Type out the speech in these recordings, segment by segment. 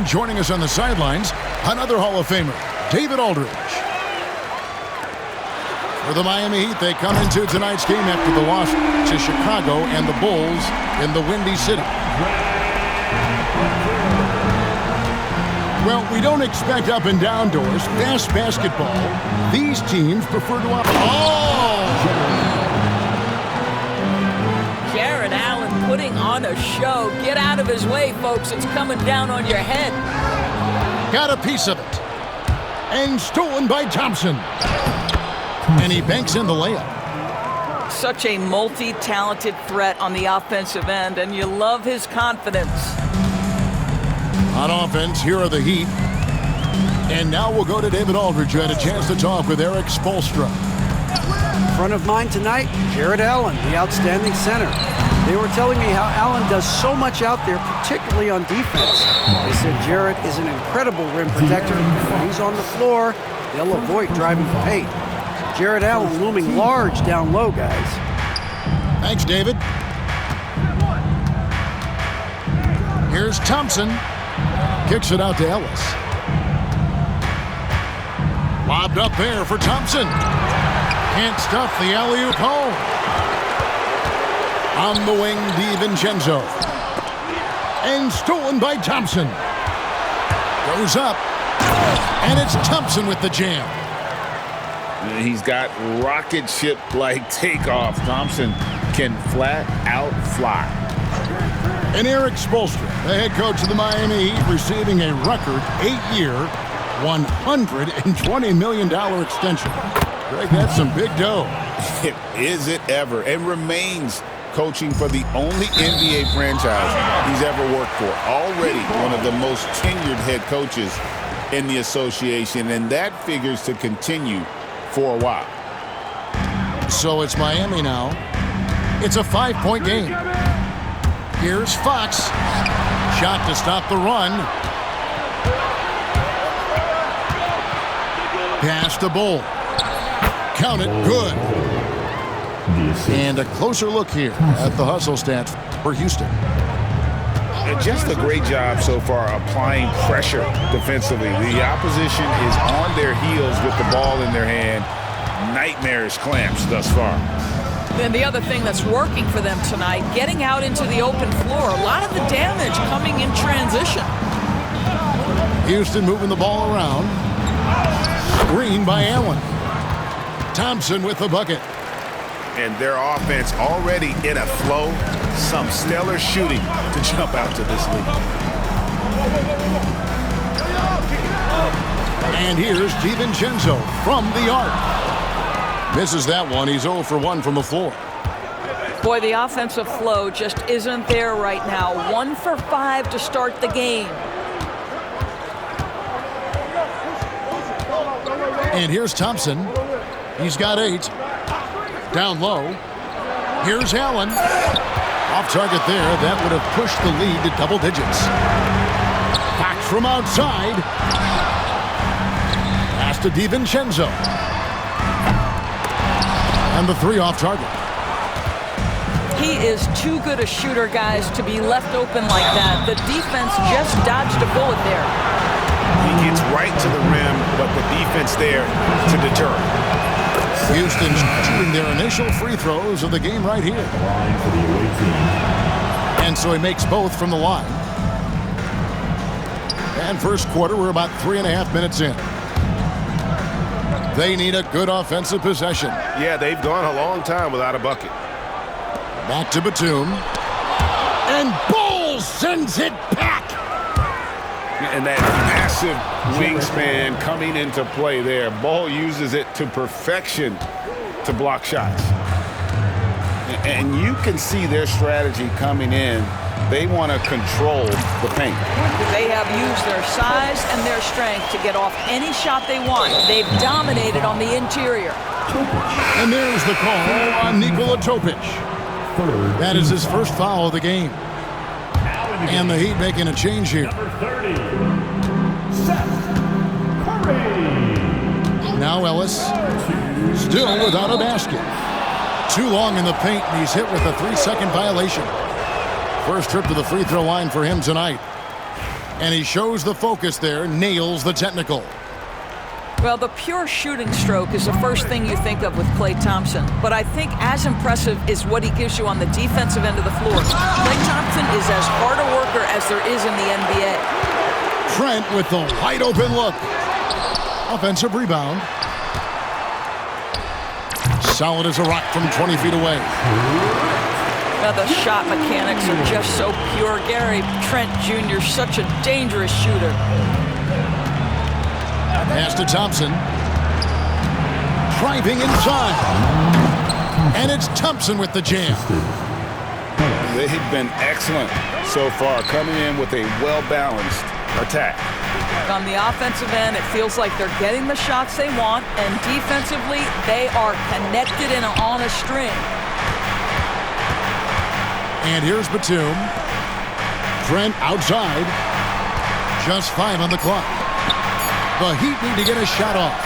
And joining us on the sidelines, another Hall of Famer, David Aldridge. For the Miami Heat, they come into tonight's game after the loss to Chicago and the Bulls in the Windy City. Well, we don't expect up and down doors, fast basketball. These teams prefer to... Jarrett Allen putting on a show. Get out of his way, folks. It's coming down on your head. Got a piece of it. And stolen by Thompson. And he banks in the layup. Such a multi-talented threat on the offensive end, and you love his confidence. On offense, here are the Heat. And now we'll go to David Aldridge, who had a chance to talk with Erik Spoelstra. Front of mind tonight, Jarrett Allen, the outstanding center. They were telling me how Allen does so much out there, particularly on defense. They said Jarrett is an incredible rim protector. When he's on the floor, they'll avoid driving the paint. Jarrett Allen looming large down low, guys. Thanks, David. Here's Thompson. Kicks it out to Ellis. Lobbed up there for Thompson. Can't stuff the alley-oop home. On the wing, DiVincenzo. And stolen by Thompson. Goes up. And it's Thompson with the jam. He's got rocket ship-like takeoff. Thompson can flat out fly. And Erik Spoelstra, the head coach of the Miami Heat, receiving a record 8-year, $120 million extension. Greg, that's some big dough. Is it ever? And remains coaching for the only NBA franchise he's ever worked for. Already one of the most tenured head coaches in the association, and that figures to continue for a while. So it's Miami now. It's a 5-point game. Here's Fox. Shot to stop the run. Pass to Bull. Count it, good. And a closer look here at the hustle stats for Houston. Just a great job so far applying pressure defensively. The opposition is on their heels with the ball in their hand. Nightmarish clamps thus far. And the other thing that's working for them tonight, getting out into the open floor. A lot of the damage coming in transition. Houston moving the ball around. Screen by Allen. Thompson with the bucket. And their offense already in a flow. Some stellar shooting to jump out to this lead. And here's DiVincenzo from the arc. Misses that one. He's 0 for 1 from the floor. Boy, the offensive flow just isn't there right now. 1 for 5 to start the game. And here's Thompson. He's got 8. Down low. Here's Allen. Off target there. That would have pushed the lead to double digits. Back from outside. Pass to DiVincenzo. And the 3 off target. He is too good a shooter, guys, to be left open like that. The defense just dodged a bullet there. He gets right to the rim, but the defense there to deter. Houston's shooting their initial free throws of the game right here. And so he makes both from the line. And first quarter, we're about 3.5 minutes in. They need a good offensive possession. Yeah, they've gone a long time without a bucket. Back to Batum. And Bull sends it back. And that massive wingspan coming into play there. Ball uses it to perfection to block shots. And you can see their strategy coming in. They want to control the paint. They have used their size and their strength to get off any shot they want. They've dominated on the interior. And there's the call on Nikola Topic. That is his first foul of the game. And the Heat making a change here. Now Ellis, still without a basket. Too long in the paint, and he's hit with a 3-second violation. First trip to the free throw line for him tonight. And he shows the focus there, nails the technical. Well, the pure shooting stroke is the first thing you think of with Klay Thompson. But I think as impressive is what he gives you on the defensive end of the floor. Klay Thompson is as hard a worker as there is in the NBA. Trent with the wide open look. Offensive rebound. Solid as a rock from 20 feet away. Now the shot mechanics are just so pure. Gary Trent Jr., such a dangerous shooter. Pass to Thompson. Driving inside. And it's Thompson with the jam. They've been excellent so far, coming in with a well-balanced attack. On the offensive end, it feels like they're getting the shots they want, and defensively, they are connected and on a string. And here's Batum. Trent outside. Just 5 on the clock. The Heat need to get a shot off.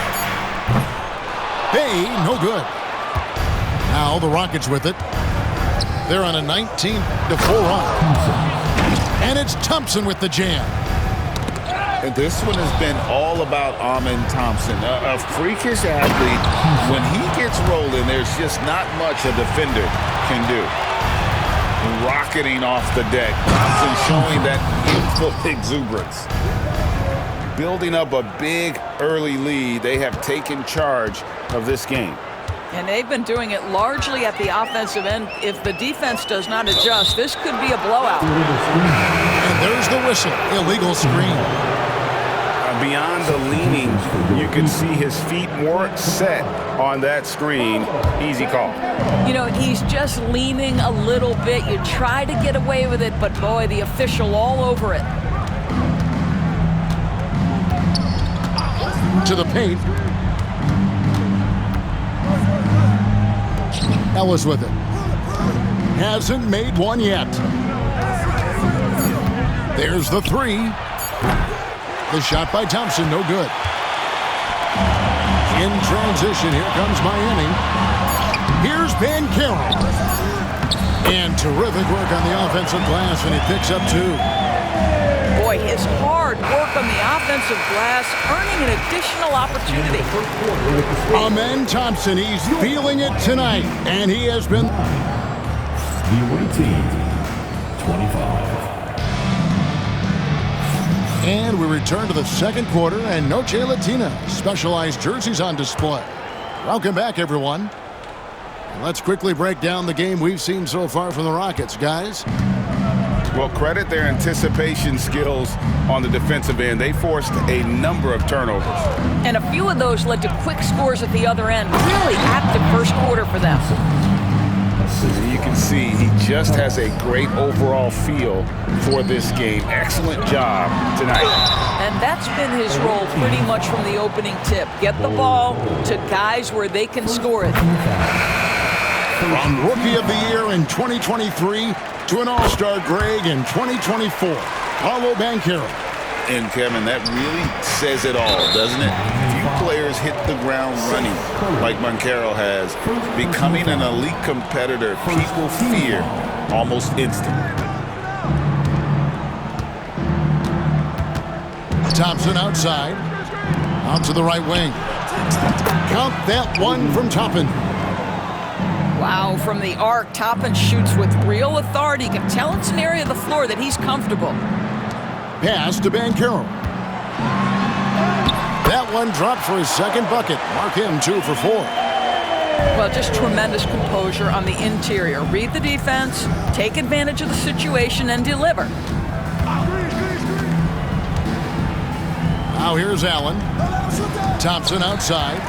Hey, no good. Now the Rockets with it. They're on a 19-4 run. And it's Thompson with the jam. And this one has been all about Amen Thompson, a freakish athlete. When he gets rolling, there's just not much a defender can do. Rocketing off the deck, Thompson showing that youthful exuberance. Building up a big early lead, they have taken charge of this game. And they've been doing it largely at the offensive end. If the defense does not adjust, this could be a blowout. And there's the whistle, illegal screen. Beyond the leaning, you can see his feet weren't set on that screen. Easy call. You know, he's just leaning a little bit. You try to get away with it, but boy, the official all over it. To the paint. Ellis with it. Hasn't made one yet. There's the three. The shot by Thompson, no good. In transition, here comes Miami. Here's Banchero. And terrific work on the offensive glass, and he picks up 2. Boy, his hard work on the offensive glass, earning an additional opportunity. Amen Thompson, he's feeling it tonight, and he has been. The away team, 25. And we return to the second quarter, and Noche Latina specialized jerseys on display. Welcome back, everyone. Let's quickly break down the game we've seen so far from the Rockets, guys. Well, credit their anticipation skills on the defensive end. They forced a number of turnovers. And a few of those led to quick scores at the other end. Really active first quarter for them. You can see he just has a great overall feel for this game. Excellent job tonight. And that's been his role pretty much from the opening tip. Get the ball to guys where they can score it. From Rookie of the Year in 2023 to an All-Star Greg in 2024, Paolo Banchero. And Kevin, that really says it all, doesn't it? Few players hit the ground running like Banchero has, becoming an elite competitor people fear almost instantly. Thompson outside, out to the right wing. Count that one from Toppin. Wow, from the arc, Toppin shoots with real authority. You can tell it's an area of the floor that he's comfortable. Pass to Banchero. That one dropped for his second bucket. Mark him 2 for 4. Well, just tremendous composure on the interior. Read the defense, take advantage of the situation, and deliver. Now here's Allen. Thompson outside.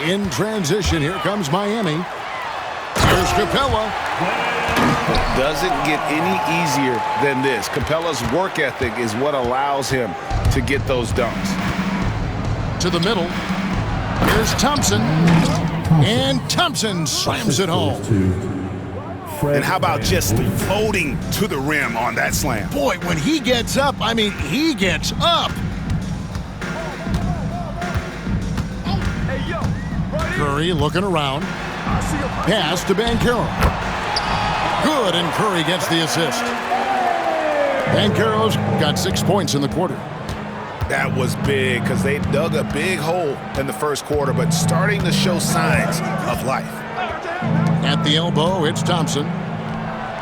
In transition, here comes Miami. Here's Capella. Doesn't get any easier than this. Capella's work ethic is what allows him to get those dunks. To the middle. Here's Thompson. And Thompson slams it home. And how about just floating to the rim on that slam? Boy, when he gets up, I mean, he gets up. Curry looking around. Pass to Banchero. Good, and Curry gets the assist. Banchero's got 6 points in the quarter. That was big because they dug a big hole in the first quarter, but starting to show signs of life. At the elbow, it's Thompson.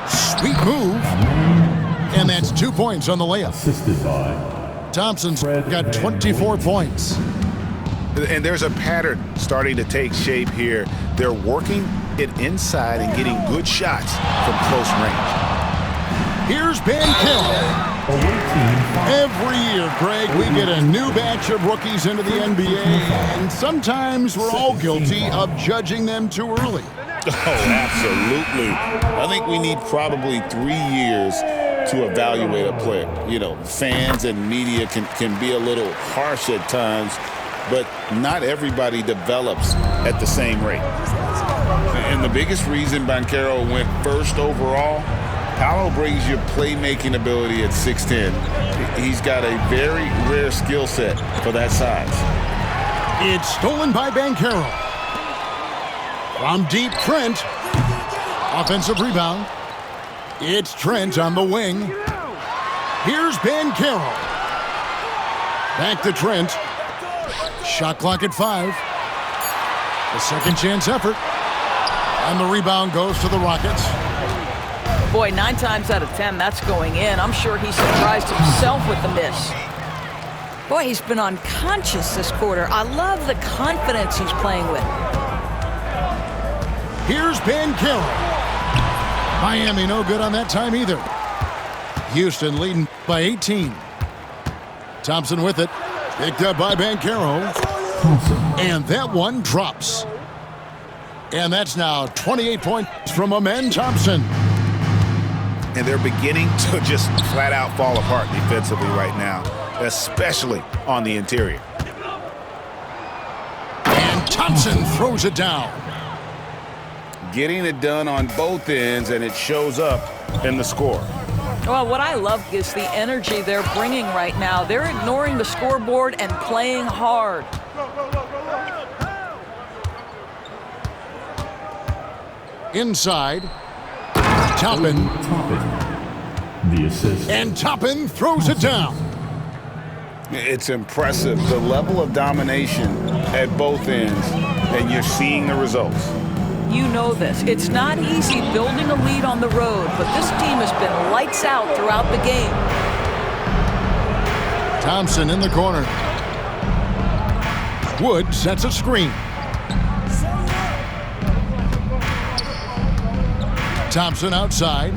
Sweet move. And that's 2 points on the layup. Assisted by Thompson's got 24 points. And there's a pattern starting to take shape here. They're working it inside and getting good shots from close range. Here's Banchero. Every year, Greg, we get a new batch of rookies into the NBA, and sometimes we're all guilty of judging them too early. Oh, absolutely. I think we need probably 3 years to evaluate a player. You know, fans and media can be a little harsh at times, but not everybody develops at the same rate. And the biggest reason Banchero went first overall, Paolo brings you playmaking ability at 6'10". He's got a very rare skill set for that size. It's stolen by Banchero. From deep, Trent. Offensive rebound. It's Trent on the wing. Here's Banchero. Back to Trent. Shot clock at 5. A second chance effort. And the rebound goes to the Rockets. Boy, 9 times out of 10, that's going in. I'm sure he surprised himself with the miss. Boy, he's been unconscious this quarter. I love the confidence he's playing with. Here's Banchero. Miami no good on that time either. Houston leading by 18. Thompson with it. Picked up by Banchero. And that one drops. And that's now 28 points from Amen Thompson. And they're beginning to just flat out fall apart defensively right now, especially on the interior. And Thompson throws it down. Getting it done on both ends, and it shows up in the score. Well, what I love is the energy they're bringing right now. They're ignoring the scoreboard and playing hard. Inside. Toppin. The assist. And Toppin throws it down. It's impressive, the level of domination at both ends, and you're seeing the results. You know this. It's not easy building a lead on the road, but this team has been lights out throughout the game. Thompson in the corner. Wood sets a screen. Thompson outside.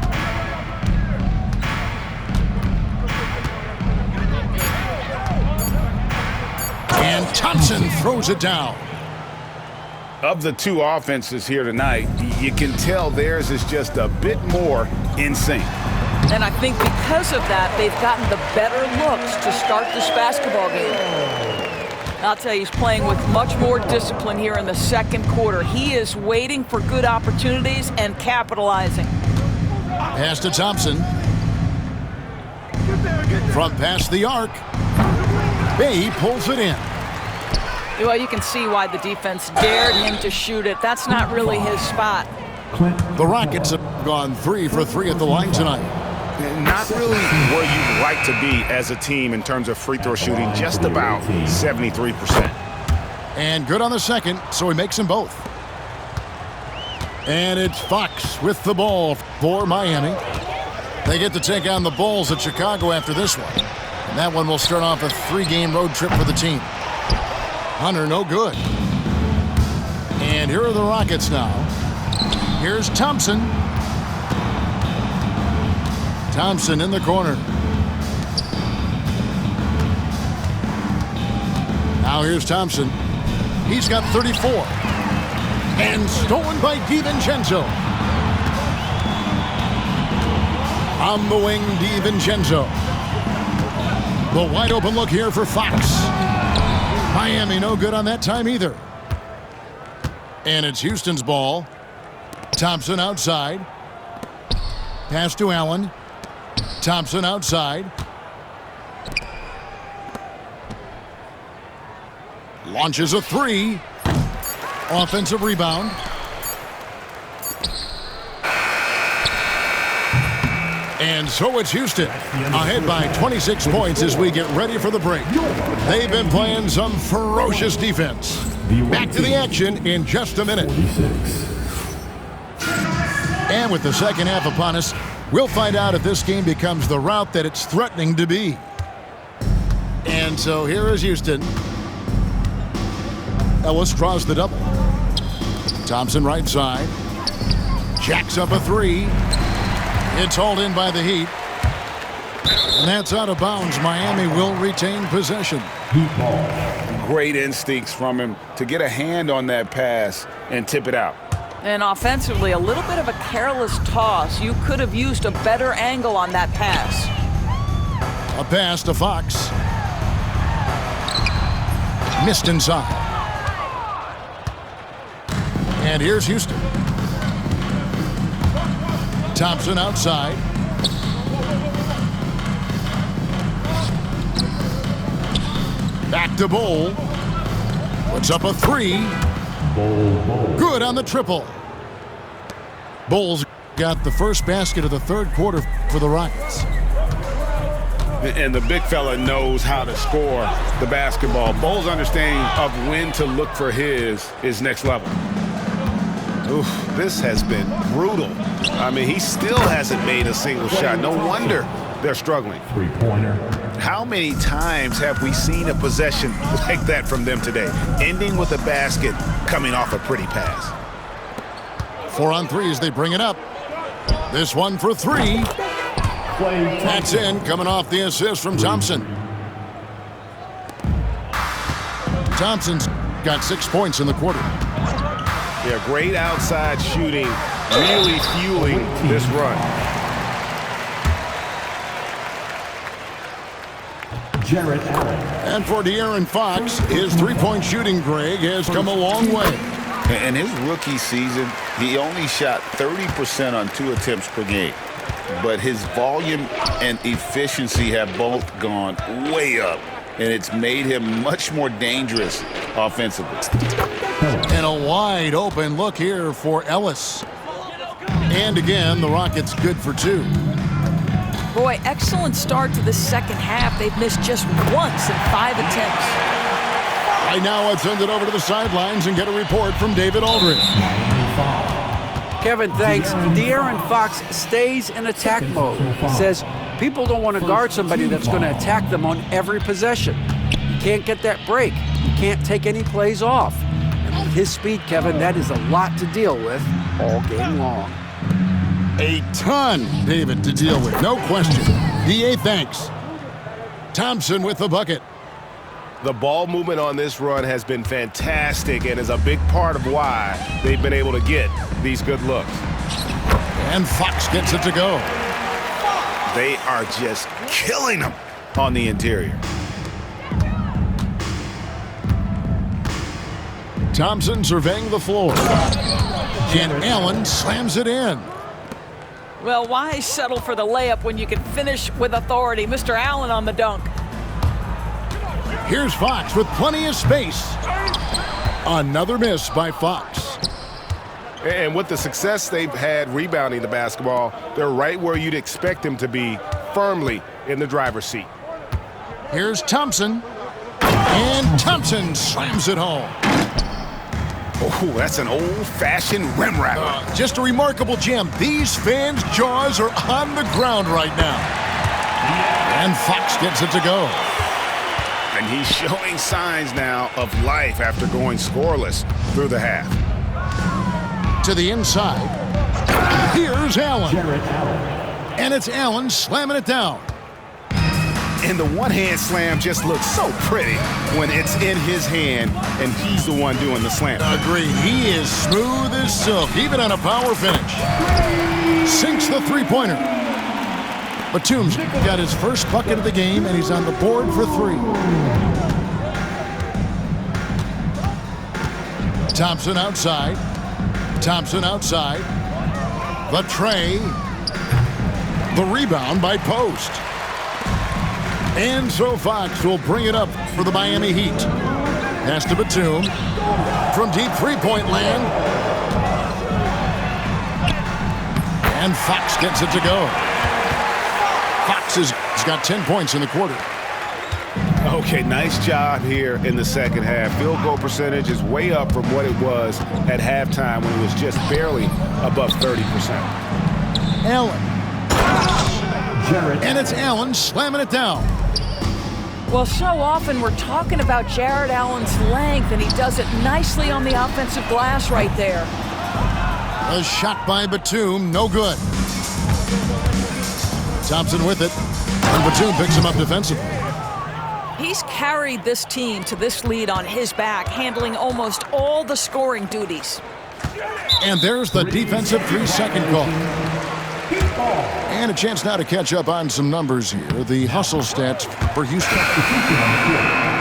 And Thompson throws it down. Of the two offenses here tonight, you can tell theirs is just a bit more in sync. And I think because of that, they've gotten the better looks to start this basketball game. I'll tell you, he's playing with much more discipline here in the second quarter. He is waiting for good opportunities and capitalizing. Pass to Thompson. From past the arc. Bay pulls it in. Well, you can see why the defense dared him to shoot it. That's not really his spot. The Rockets have gone 3 for 3 at the line tonight. Not really where you'd like to be as a team in terms of free throw shooting, just about 73%. And good on the second, so he makes them both. And it's Fox with the ball for Miami. They get to take on the Bulls at Chicago after this one. And that one will start off a 3-game road trip for the team. Hunter, no good. And here are the Rockets now. Here's Thompson. Thompson in the corner. Now here's Thompson. He's got 34. And stolen by DiVincenzo. On the wing, DiVincenzo. The wide open look here for Fox. Miami no good on that time either. And it's Houston's ball. Thompson outside. Pass to Allen. Thompson outside. Launches a 3. Offensive rebound. And so it's Houston, ahead by 26 points as we get ready for the break. They've been playing some ferocious defense. Back to the action in just a minute. 46. And with the second half upon us, we'll find out if this game becomes the route that it's threatening to be. And so here is Houston. Ellis draws the double. Thompson right side. Jacks up a three. It's hauled in by the Heat. And that's out of bounds. Miami will retain possession. Heat ball. Great instincts from him to get a hand on that pass and tip it out. And offensively, a little bit of a careless toss. You could have used a better angle on that pass. A pass to Fox. Missed inside. And here's Houston. Thompson outside. Back to Bowl. Puts up a three. Bowl. Good on the triple. Bowles got the first basket of the third quarter for the Rockets. And the big fella knows how to score the basketball. Bowles' understanding of when to look for his is next level. Oof, this has been brutal. I mean, he still hasn't made a single shot. No wonder they're struggling. Three-pointer. How many times have we seen a possession like that from them today, ending with a basket coming off a pretty pass? 4 on 3 as they bring it up. This one for three. That's in, coming off the assist from Thompson. Thompson's got 6 points in the quarter. Yeah, great outside shooting, really fueling this run. Jarrett Allen. And for De'Aaron Fox, his three-point shooting, Greg, has come a long way. In his rookie season, he only shot 30% on 2 attempts per game. But his volume and efficiency have both gone way up, and it's made him much more dangerous offensively. And a wide open look here for Ellis. And again, the Rockets good for 2. Boy, excellent start to the second half. They've missed just once in 5 attempts. Right now, let's send it over to the sidelines and get a report from David Aldridge. Kevin, thanks. De'Aaron Fox stays in attack mode. Says people don't want to guard somebody that's going to attack them on every possession. You can't get that break. You can't take any plays off. And with his speed, Kevin, that is a lot to deal with all game long. A ton, David, to deal with. No question. DA, thanks. Thompson with the bucket. The ball movement on this run has been fantastic and is a big part of why they've been able to get these good looks. And Fox gets it to go. They are just killing them on the interior. Thompson surveying the floor. And Allen slams it in. Well, why settle for the layup when you can finish with authority? Mr. Allen on the dunk. Here's Fox with plenty of space. Another miss by Fox. And with the success they've had rebounding the basketball, they're right where you'd expect them to be, firmly in the driver's seat. Here's Thompson. And Thompson slams it home. Oh, that's an old-fashioned rim rattler. Just a remarkable gem. These fans' jaws are on the ground right now. And Fox gets it to go. And he's showing signs now of life after going scoreless through the half. To the inside. Here's Allen. Jarrett Allen. And it's Allen slamming it down. And the one-hand slam just looks so pretty when it's in his hand and he's the one doing the slam. Agreed. He is smooth as silk, even on a power finish. Sinks the three-pointer. Batum's got his first bucket of the game, and he's on the board for 3. Thompson outside. Thompson outside. The tray. The rebound by Post. And so Fox will bring it up for the Miami Heat. Pass to Batum. From deep three-point land. And Fox gets it to go. Fox has got 10 points in the quarter. Okay, nice job here in the second half. Field goal percentage is way up from what it was at halftime when it was just barely above 30%. Allen. Jarrett. And it's Allen slamming it down. Well, so often we're talking about Jarrett Allen's length, and he does it nicely on the offensive glass right there. A shot by Batum, no good. Thompson with it, and Batum picks him up defensively. He's carried this team to this lead on his back, handling almost all the scoring duties. And there's the defensive 3-second call. And a chance now to catch up on some numbers here. The hustle stats for Houston.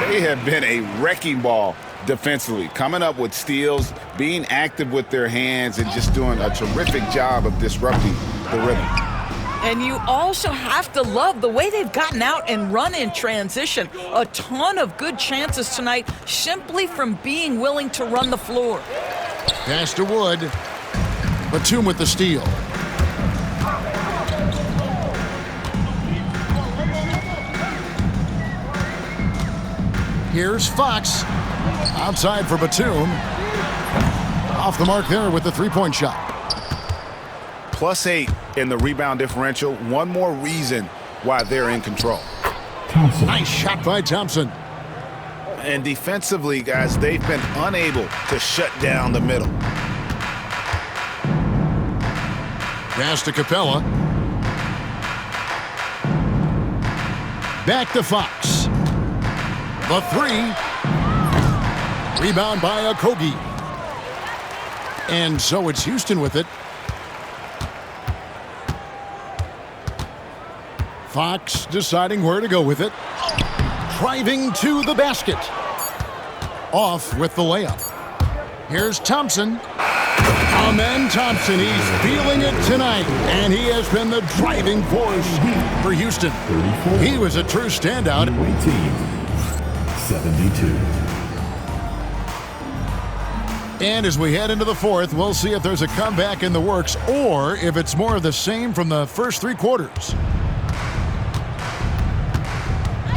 They have been a wrecking ball defensively, coming up with steals, being active with their hands, and just doing a terrific job of disrupting the rhythm. And you also have to love the way they've gotten out and run in transition. A ton of good chances tonight simply from being willing to run the floor. Pass to Wood. Batum with the steal. Here's Fox. Outside for Batum. Off the mark there with the three-point shot. +8 in the rebound differential. One more reason why they're in control. Thompson. Nice shot by Thompson. And defensively, guys, they've been unable to shut down the middle. Pass to Capella. Back to Fox. The three. Rebound by Okogie. And so it's Houston with it. Fox deciding where to go with it. Driving to the basket. Off with the layup. Here's Thompson. Amen Thompson, he's feeling it tonight, and he has been the driving force for Houston. He was a true standout. 72. And as we head into the fourth, we'll see if there's a comeback in the works or if it's more of the same from the first three quarters.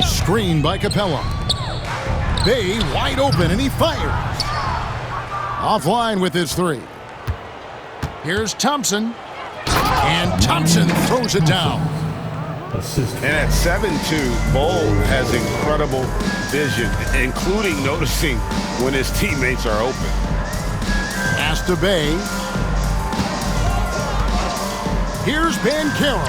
Screen by Capella. Bay wide open, and he fires. Offline with his three. Here's Thompson. And Thompson throws it down. Assist. And at 7'2", Bol has incredible vision, including noticing when his teammates are open. Pass to Bay. Here's Banchero.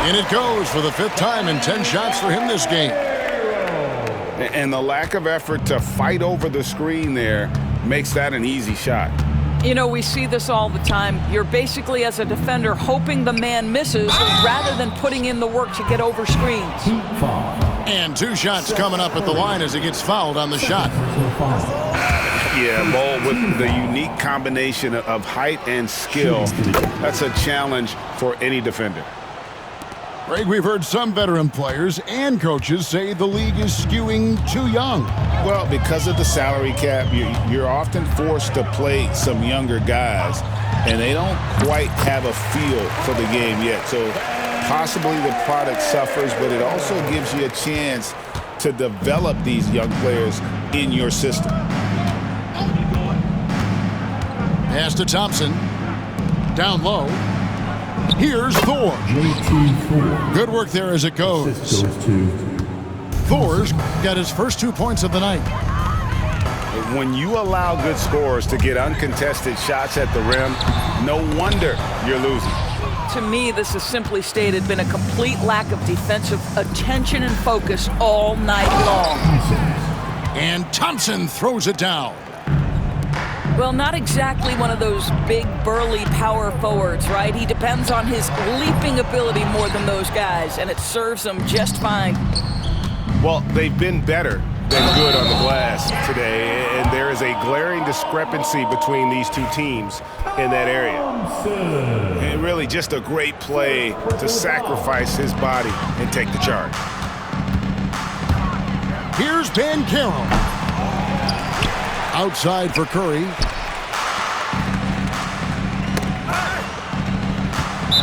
And it goes for the fifth time in 10 shots for him this game. And the lack of effort to fight over the screen there makes that an easy shot. You know, we see this all the time. You're basically, as a defender, hoping the man misses rather than putting in the work to get over screens. And two shots coming up at the line as he gets fouled on the shot. Yeah, Bol with the unique combination of height and skill. That's a challenge for any defender. Greg, we've heard some veteran players and coaches say the league is skewing too young. Well, because of the salary cap, you're often forced to play some younger guys, and they don't quite have a feel for the game yet. So possibly the product suffers, but it also gives you a chance to develop these young players in your system. Pass to Thompson. Down low. Here's Thor. Good work there as it goes. Thor's got his first 2 points of the night. When you allow good scorers to get uncontested shots at the rim, no wonder you're losing. To me, this has simply stated been a complete lack of defensive attention and focus all night long. And Thompson throws it down. Well, not exactly one of those big, burly power forwards, right? He depends on his leaping ability more than those guys, and it serves him just fine. Well, they've been better than good on the glass today, and there is a glaring discrepancy between these two teams in that area. And really just a great play to sacrifice his body and take the charge. Here's Banchero. Outside for Curry.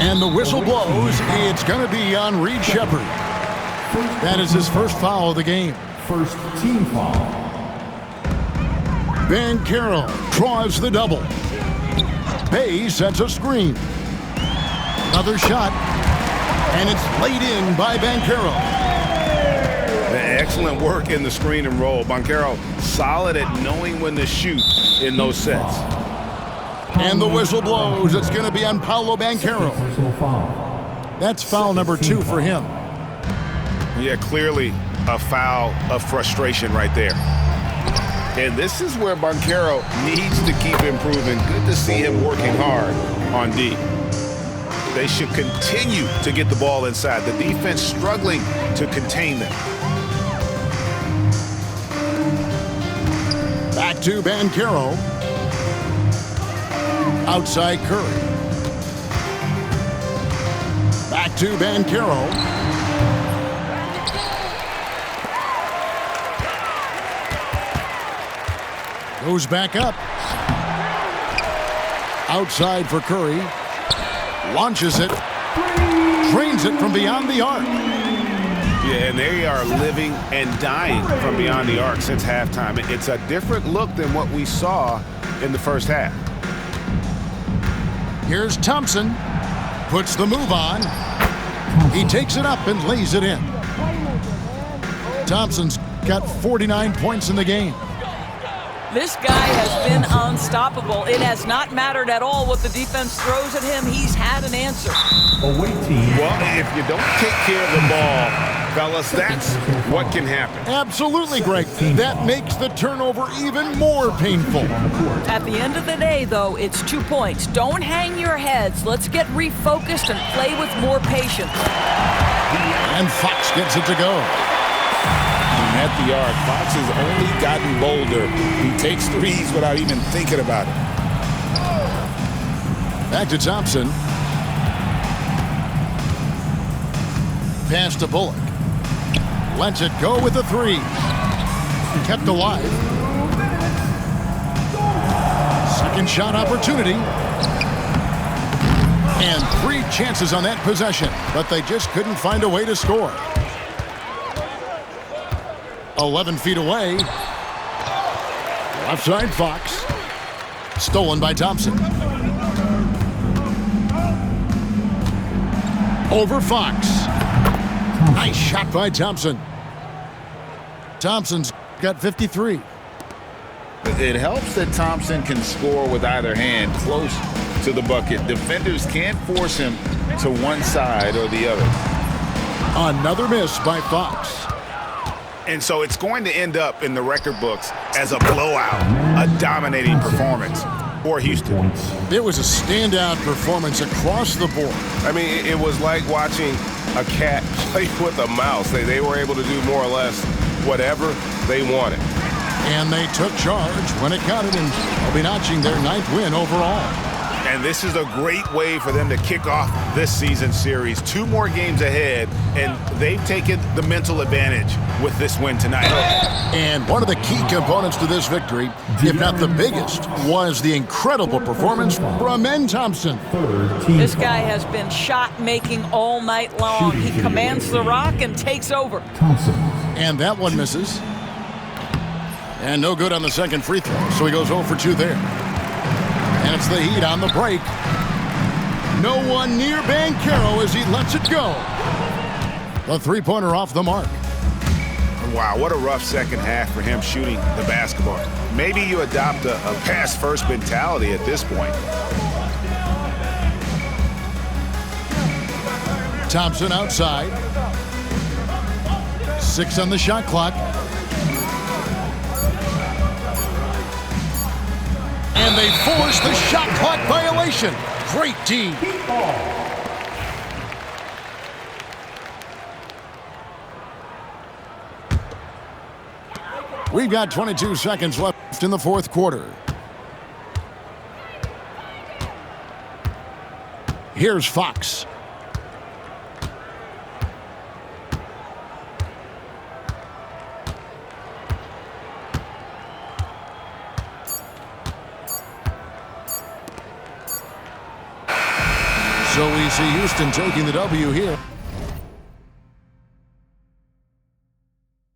And the whistle blows. It's going to be on Reed Sheppard. That is his first foul of the game. First team foul. Banchero draws the double. Bay sets a screen. Another shot. And it's laid in by Banchero. Excellent work in the screen and roll. Banchero solid at knowing when to shoot in those sets. And the whistle blows. It's going to be on Paolo Banchero. Personal foul. That's foul number 2 for him. Yeah, clearly a foul of frustration right there. And this is where Banchero needs to keep improving. Good to see him working hard on D. They should continue to get the ball inside. The defense struggling to contain them. Back to Banchero. Outside Curry. Back to Banchero. Goes back up. Outside for Curry. Launches it. Drains it from beyond the arc. Yeah, and they are living and dying from beyond the arc since halftime. It's a different look than what we saw in the first half. Here's Thompson. Puts the move on. He takes it up and lays it in. Thompson's got 49 points in the game. This guy has been unstoppable. It has not mattered at all what the defense throws at him. He's had an answer. Away team. Well, if you don't take care of the ball, fellas, that's what can happen. Absolutely, Greg. That makes the turnover even more painful. At the end of the day, though, it's 2 points. Don't hang your heads. Let's get refocused and play with more patience. And Fox gets it to go. At the arc, Fox has only gotten bolder. He takes threes without even thinking about it. Back to Thompson. Pass to Bullock. Lets it go with the 3. Kept alive. Second shot opportunity. And 3 chances on that possession, but they just couldn't find a way to score. 11 feet away. Left side Fox. Stolen by Thompson. Over Fox. Nice shot by Thompson. Thompson's got 53. It helps that Thompson can score with either hand close to the bucket. Defenders can't force him to one side or the other. Another miss by Fox. And so it's going to end up in the record books as a blowout, a dominating performance for Houston. It was a standout performance across the board. I mean, it was like watching a cat play with a mouse. They were able to do more or less whatever they wanted. And they took charge when it counted, and they'll be notching their 9th win overall. And this is a great way for them to kick off this season series. 2 more games ahead, and they've taken the mental advantage with this win tonight. And one of the key components to this victory, if not the biggest, was the incredible performance from Amen Thompson. This guy has been shot-making all night long. He commands the rock and takes over. Thompson. And that one misses. And no good on the second free throw, so he goes 0 for 2 there. And it's the Heat on the break. No one near Banchero as he lets it go. The 3-pointer off the mark. Wow, what a rough second half for him shooting the basketball. Maybe you adopt a pass-first mentality at this point. Thompson outside. 6 on the shot clock. And they force the shot clock violation. Great D. We've got 22 seconds left in the 4th quarter. Here's Fox. So we see Houston taking the W here.